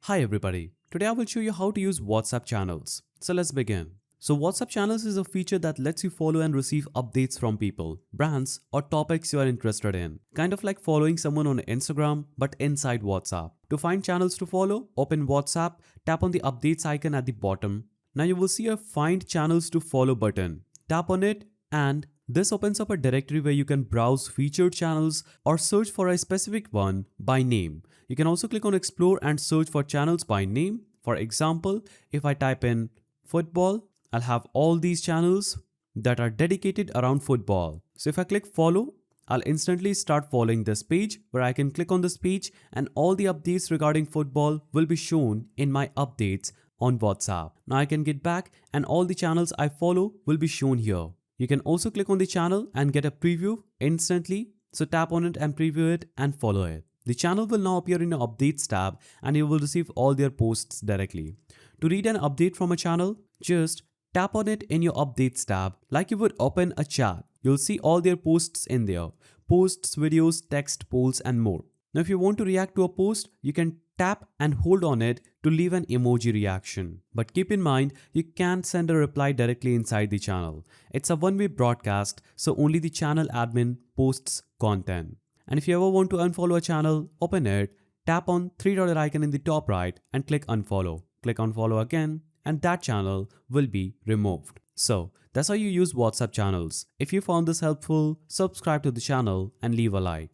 Hi everybody, today I will show you how to use WhatsApp channels. So let's begin. So WhatsApp channels is a feature that lets you follow and receive updates from people, brands or topics you are interested in. Kind of like following someone on Instagram but inside WhatsApp. To find channels to follow, open WhatsApp, tap on the updates icon at the bottom. Now you will see a find channels to follow button. Tap on it and this opens up a directory where you can browse featured channels or search for a specific one by name. You can also click on explore and search for channels by name. For example, if I type in football, I'll have all these channels that are dedicated around football. So if I click follow, I'll instantly start following this page where I can click on this page and all the updates regarding football will be shown in my updates on WhatsApp. Now I can get back and all the channels I follow will be shown here. You can also click on the channel and get a preview instantly. So tap on it and preview it and follow it. The channel will now appear in your updates tab and you will receive all their posts directly. To read an update from a channel, just tap on it in your updates tab like you would open a chat. You'll see all their posts in there. Posts, videos, text, polls and more. Now if you want to react to a post, you can tap and hold on it to leave an emoji reaction. But keep in mind, you can't send a reply directly inside the channel. It's a one-way broadcast, so only the channel admin posts content. And if you ever want to unfollow a channel, open it, tap on three-dotted icon in the top right and click unfollow. Click unfollow again and that channel will be removed. So that's how you use WhatsApp channels. If you found this helpful, subscribe to the channel and leave a like.